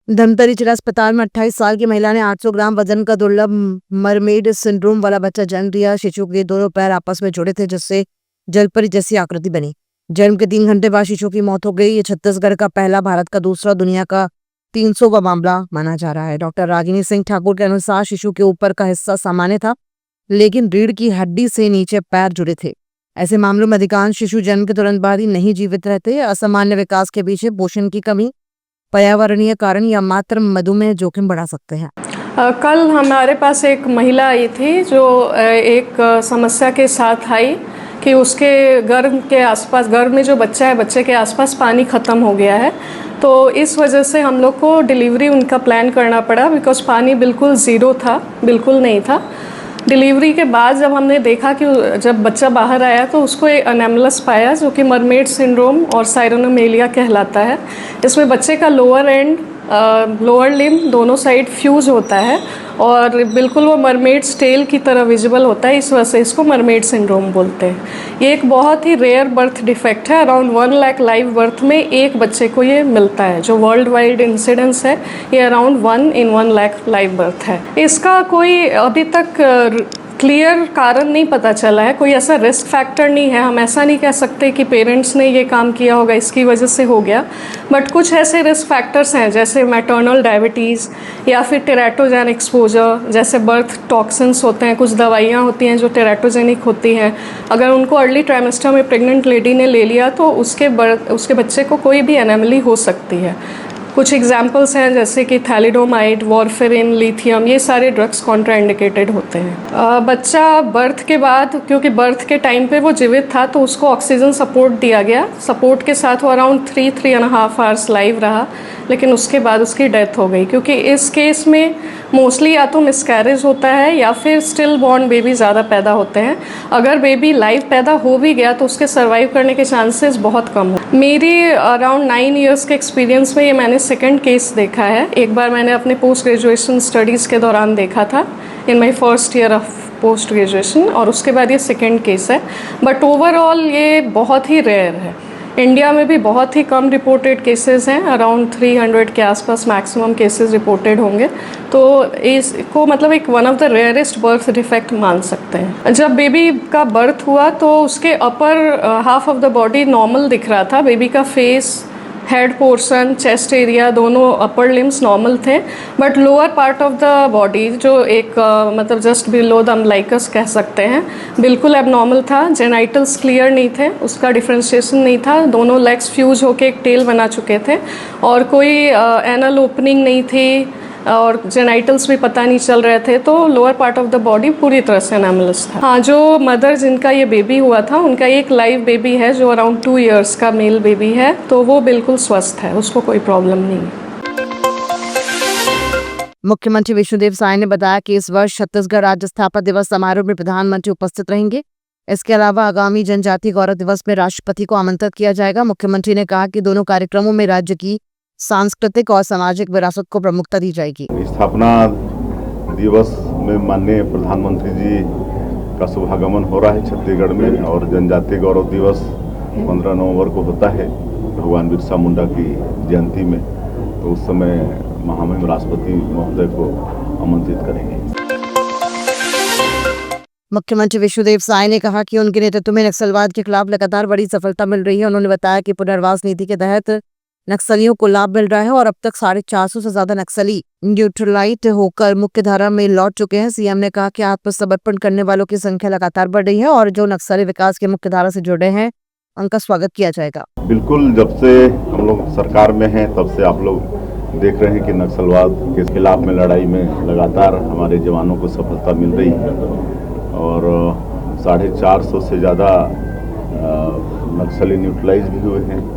धमतरी जिला अस्पताल में 28 साल की महिला ने 800 ग्राम वजन का दुर्लभ मरमेड सिंड्रोम वाला बच्चा जन्म दिया। शिशु के दोनों पैर आपस में जुड़े थे, जिससे जलपरी जैसी आकृति बनी। जन्म के 3 घंटे बाद शिशु की मौत हो गई। ये छत्तीसगढ़ का पहला, भारत का दूसरा, दुनिया का 300वां मामला माना जा रहा है। डॉक्टर रागिनी सिंह ठाकुर के अनुसार शिशु के ऊपर का हिस्सा सामान्य था, लेकिन रीढ़ की हड्डी से नीचे पैर जुड़े थे। ऐसे मामलों में अधिकांश शिशु जन्म के तुरंत बाद ही नहीं जीवित रहते। असामान्य विकास के पीछे पोषण की कमी, पर्यावरणीय कारण या मात्र मधुमेह जोखिम बढ़ा सकते हैं। कल हमारे पास एक महिला आई थी जो एक समस्या के साथ आई कि उसके गर्भ के आसपास, गर्भ में जो बच्चा है, बच्चे के आसपास पानी ख़त्म हो गया है। तो इस वजह से हम लोग को डिलीवरी उनका प्लान करना पड़ा, बिकॉज़ पानी बिल्कुल ज़ीरो था, बिल्कुल नहीं था। डिलीवरी के बाद जब हमने देखा कि जब बच्चा बाहर आया तो उसको एक अनेमलस पाया, जो कि मरमेड सिंड्रोम और साइरोनोमेलिया कहलाता है। इसमें बच्चे का लोअर एंड, लोअर लिम्ब दोनों साइड फ्यूज होता है और बिल्कुल वो मरमेड्स टेल की तरह विजिबल होता है। इस वजह से इसको मरमेड सिंड्रोम बोलते हैं। ये एक बहुत ही रेयर बर्थ डिफेक्ट है। अराउंड 1 लाख लाइव बर्थ में एक बच्चे को ये मिलता है। जो वर्ल्ड वाइड इंसिडेंस है ये around 1 in 1 lakh live birth है। इसका कोई अभी तक क्लियर कारण नहीं पता चला है, कोई ऐसा रिस्क फैक्टर नहीं है। हम ऐसा नहीं कह सकते कि पेरेंट्स ने ये काम किया होगा इसकी वजह से हो गया, बट कुछ ऐसे रिस्क फैक्टर्स हैं जैसे मैटरनल डायबिटीज़ या फिर टेराटोजेन एक्सपोजर, जैसे बर्थ टॉक्सिन्स होते हैं, कुछ दवाइयाँ होती हैं जो टेराटोजेनिक होती हैं। अगर उनको अर्ली ट्राइमेस्टर में प्रेग्नेंट लेडी ने ले लिया तो उसके बच्चे को कोई भी एनेमली हो सकती है। कुछ एग्जाम्पल्स हैं जैसे कि थैलिडोमाइड, वॉरफेरिन, लिथियम, ये सारे ड्रग्स कॉन्ट्राइंडिकेटेड होते हैं। बच्चा बर्थ के बाद, क्योंकि बर्थ के टाइम पे वो जीवित था तो उसको ऑक्सीजन सपोर्ट दिया गया। सपोर्ट के साथ वो अराउंड 3.5 आवर्स लाइव रहा, लेकिन उसके बाद उसकी डेथ हो गई। क्योंकि इस केस में मोस्टली या तो मिसकैरेज होता है या फिर स्टिल बॉर्न बेबी ज़्यादा पैदा होते हैं। अगर बेबी लाइव पैदा हो भी गया तो उसके सर्वाइव करने के चांसेस बहुत कम हो। मेरी अराउंड 9 ईयर्स के एक्सपीरियंस में ये मैंने सेकंड केस देखा है। एक बार मैंने अपने पोस्ट ग्रेजुएशन स्टडीज़ के दौरान देखा था, in my first year of post graduation, और उसके बाद ये सेकंड केस है। बट ओवरऑल ये बहुत ही रेयर है। इंडिया में भी बहुत ही कम रिपोर्टेड केसेस हैं, अराउंड 300 के आसपास मैक्सिमम केसेस रिपोर्टेड होंगे। तो इसको मतलब एक one of the rarest birth defect मान सकते हैं। जब बेबी का बर्थ हुआ तो उसके upper half of the body normal दिख रहा था। बेबी का face, head portion, chest area, दोनों अपर लिम्स नॉर्मल थे, but lower part of the body जो एक मतलब जस्ट बिलो द अम्बलाइकस कह सकते हैं, बिल्कुल एबनॉर्मल था। जेनाइटल्स क्लियर नहीं थे, उसका डिफ्रेंशिएशन नहीं था। दोनों लेग्स फ्यूज होके एक टेल बना चुके थे और कोई एनल ओपनिंग नहीं थी और जेनाइटल्स भी पता नहीं चल रहे थे। तो lower part of the body पूरी तरह से एनामलस था। हाँ, जो मदर जिनका ये बेबी हुआ था उनका एक लाइव बेबी है जो अराउंड 2 ईयर्स का मेल बेबी है, तो वो बिल्कुल स्वस्थ है, उसको कोई प्रॉब्लम नहीं है। मुख्यमंत्री विष्णुदेव साय ने बताया कि इस वर्ष छत्तीसगढ़ राज्य स्थापना दिवस समारोह में प्रधानमंत्री उपस्थित रहेंगे। इसके अलावा आगामी जनजातीय गौरव दिवस में राष्ट्रपति को आमंत्रित किया जाएगा। मुख्यमंत्री ने कहा कि दोनों कार्यक्रमों में राज्य की सांस्कृतिक और सामाजिक विरासत को प्रमुखता दी जाएगी। स्थापना दिवस में माननीय प्रधानमंत्री जी का शुभागमन हो रहा है छत्तीसगढ़ में, और जनजातीय गौरव दिवस 15 नवंबर को होता है भगवान बिरसा मुंडा की जयंती में। तो उस समय महामहिम राष्ट्रपति महोदय को आमंत्रित करेंगे। मुख्यमंत्री विष्णुदेव साय ने कहा कि उनके नेतृत्व में नक्सलवाद के खिलाफ लगातार बड़ी सफलता मिल रही है। उन्होंने बताया कि पुनर्वास नीति के तहत नक्सलियों को लाभ मिल रहा है और अब तक 450 से ज्यादा नक्सली न्यूट्रलाइट होकर मुख्य धारा में लौट चुके हैं। सीएम ने कहा कि आत्मसमर्पण करने वालों की संख्या लगातार बढ़ रही है और जो नक्सली विकास के मुख्य धारा से जुड़े हैं उनका स्वागत किया जाएगा। बिल्कुल, जब से हम लोग सरकार में हैं तब से आप लोग देख रहे हैं कि नक्सलवाद के खिलाफ में लड़ाई में लगातार हमारे जवानों को सफलता मिल रही है और 450 से ज़्यादा नक्सली न्यूट्रलाइज भी हुए हैं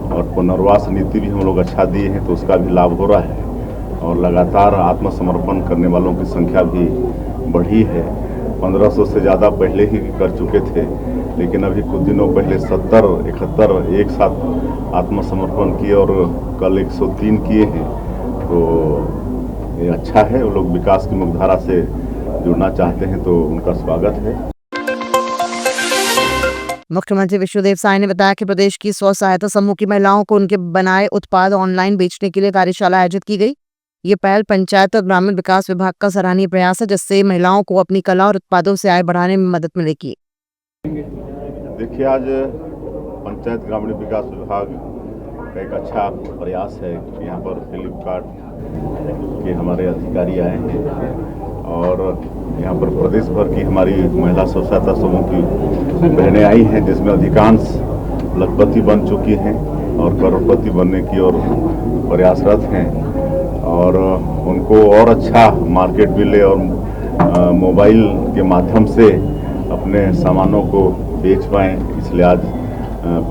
और पुनर्वास नीति भी हम लोग अच्छा दिए हैं, तो उसका भी लाभ हो रहा है और लगातार आत्मसमर्पण करने वालों की संख्या भी बढ़ी है। 1500 से ज़्यादा पहले ही कर चुके थे, लेकिन अभी कुछ दिनों पहले 70-71 एक साथ आत्मसमर्पण किए और कल 103 किए हैं। तो ये अच्छा है, वो लोग विकास की मुख्यधारा से जुड़ना चाहते हैं तो उनका स्वागत है। मुख्यमंत्री विष्णुदेव साय ने बताया कि प्रदेश की स्व सहायता समूह की महिलाओं को उनके बनाए उत्पाद ऑनलाइन बेचने के लिए कार्यशाला आयोजित की गई। ये पहल पंचायत और ग्रामीण विकास विभाग का सराहनीय प्रयास है, जिससे महिलाओं को अपनी कला और उत्पादों से आय बढ़ाने में मदद मिलेगी। देखिए, आज पंचायत ग्रामीण विकास विभाग का एक अच्छा प्रयास है कि यहाँ पर फ्लिपकार्ट के हमारे अधिकारी आए हैं और यहाँ पर प्रदेश भर की हमारी महिला स्व सहायता समूह की बहनें आई हैं, जिसमें अधिकांश लखपति बन चुकी हैं और करोड़पति बनने की ओर प्रयासरत हैं और उनको और अच्छा मार्केट मिले और मोबाइल के माध्यम से अपने सामानों को बेच पाएँ, इसलिए आज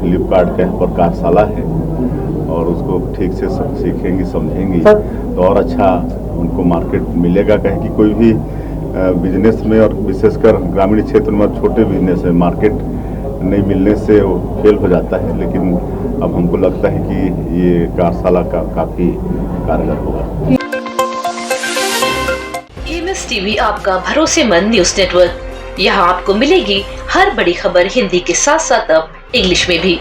फ्लिपकार्ट का यहाँ पर कार्यशाला है और उसको ठीक से सब सीखेंगी समझेंगी तो और अच्छा उनको मार्केट मिलेगा। कहीं कि कोई भी बिजनेस में और विशेषकर ग्रामीण क्षेत्र में छोटे बिजनेस में मार्केट नहीं मिलने से वो फेल हो जाता है, लेकिन अब हमको लगता है कि ये कार्यशाला का काफ़ी कारगर होगा। EMS टीवी आपका भरोसेमंद न्यूज नेटवर्क। यहाँ आपको मिलेगी हर बड़ी खबर हिंदी के साथ साथ अब इंग्लिश में भी।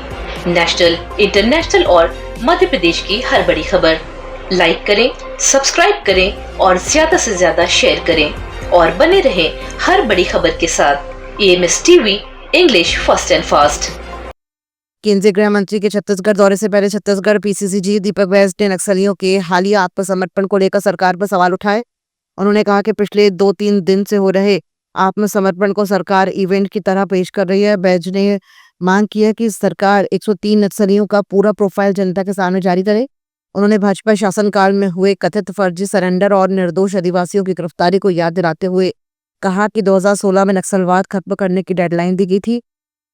नेशनल, इंटरनेशनल और मध्य प्रदेश की हर बड़ी खबर लाइक करें, सब्सक्राइब करें और ज्यादा से ज्यादा शेयर करें और बने रहें हर बड़ी खबर के साथ। EMS TV, English first and fast. केंद्रीय गृह मंत्री के छत्तीसगढ़ दौरे से पहले छत्तीसगढ़ PCC चीफ दीपक बैज ने नक्सलियों के हालिया आत्मसमर्पण को लेकर सरकार पर सवाल उठाए। उन्होंने कहा कि पिछले 2-3 दिन से हो रहे आत्मसमर्पण को सरकार इवेंट की तरह पेश कर रही है। बैज ने मांग की है कि सरकार 103 नक्सलियों का पूरा प्रोफाइल जनता के सामने जारी करे। उन्होंने भाजपा शासनकाल में हुए कथित फर्जी सरेंडर और निर्दोष आदिवासियों की गिरफ्तारी को याद दिलाते हुए कहा कि 2016 में नक्सलवाद खत्म करने की डेडलाइन दी गई थी।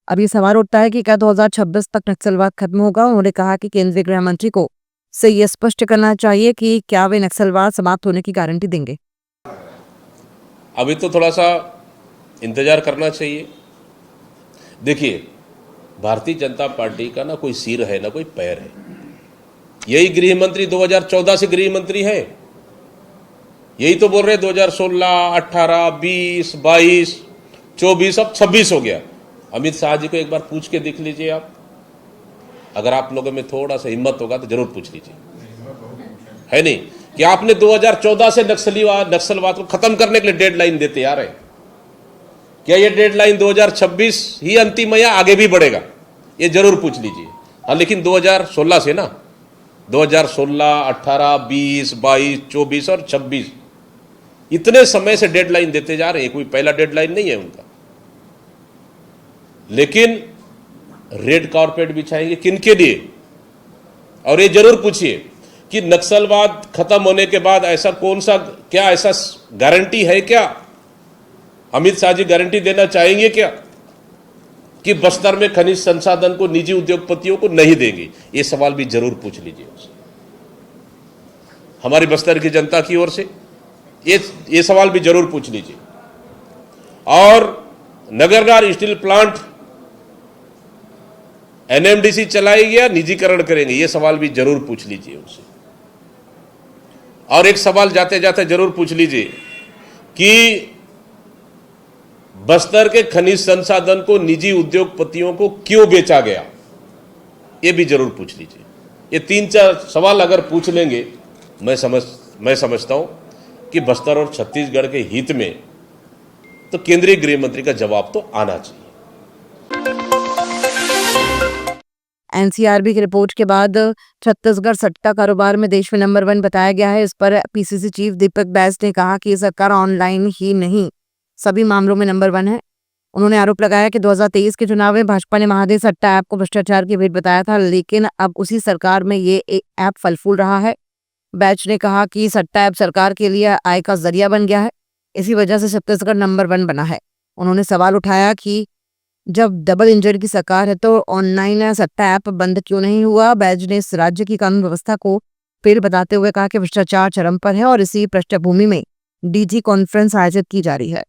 अब ये सवाल उठता है कि क्या 2026 तक नक्सलवाद खत्म होगा। उन्होंने कहा कि केंद्रीय गृह मंत्री को से ये स्पष्ट करना चाहिए कि क्या वे नक्सलवाद समाप्त होने की गारंटी देंगे। अभी तो थोड़ा सा इंतजार करना चाहिए। देखिए, भारतीय जनता पार्टी का ना कोई सिर है ना कोई पैर है। यही गृह मंत्री 2014 से गृह मंत्री है, यही तो बोल रहे 2016, 18, 20, 22, 24, अब 26 हो गया। अमित शाह जी को एक बार पूछ के देख लीजिए आप, अगर आप लोगों में थोड़ा सा हिम्मत होगा तो जरूर पूछ लीजिए, है नहीं कि आपने 2014 से नक्सलवाद को खत्म करने के लिए डेडलाइन देते आ रहे हैं। क्या ये डेडलाइन 2026 ही अंतिम है या आगे भी बढ़ेगा, ये जरूर पूछ लीजिए। हाँ, लेकिन 2016 से ना 2016, 18, 20, 22, 24 और 26 इतने समय से डेडलाइन देते जा रहे हैं। कोई पहला डेडलाइन नहीं है उनका। लेकिन रेड कारपेट बिछाएंगे किनके लिए? और ये जरूर पूछिए कि नक्सलवाद खत्म होने के बाद ऐसा कौन सा, क्या ऐसा गारंटी है क्या? अमित शाह जी गारंटी देना चाहेंगे क्या कि बस्तर में खनिज संसाधन को निजी उद्योगपतियों को नहीं देंगे? ये सवाल भी जरूर पूछ लीजिए उससे, हमारी बस्तर की जनता की ओर से ये सवाल भी जरूर पूछ लीजिए। और नगरगार स्टील प्लांट NMDC चलाएगी या निजीकरण करेंगे, ये सवाल भी जरूर पूछ लीजिए उनसे। और एक सवाल जाते जाते जरूर पूछ लीजिए कि बस्तर के खनिज संसाधन को निजी उद्योगपतियों को क्यों बेचा गया, ये भी जरूर पूछ लीजिए। ये 3-4 सवाल अगर पूछ लेंगे, मैं समझता हूं कि बस्तर और छत्तीसगढ़ के हित में तो केंद्रीय गृह मंत्री का जवाब तो आना चाहिए। NCRB की रिपोर्ट के बाद छत्तीसगढ़ सट्टा कारोबार में देश में नंबर 1 बताया गया है। इस पर PCC चीफ दीपक बैज ने कहा कि सरकार ऑनलाइन ही नहीं सभी मामलों में नंबर 1 है। उन्होंने आरोप लगाया कि 2023 के चुनाव में भाजपा ने महादेव सट्टा ऐप को भ्रष्टाचार की भेंट बताया था, लेकिन अब उसी सरकार में ये ऐप फल फूल रहा है। बैज ने कहा कि सट्टा ऐप सरकार के लिए आय का जरिया बन गया है, इसी वजह से छत्तीसगढ़ नंबर 1 बना है। उन्होंने सवाल उठाया कि जब डबल इंजन की सरकार है तो ऑनलाइन सट्टा ऐप बंद क्यों नहीं हुआ। बैज ने इस राज्य की कानून व्यवस्था को फेल बताते हुए कहा कि भ्रष्टाचार चरम पर है और इसी पृष्ठभूमि में DG कॉन्फ्रेंस आयोजित की जा रही है।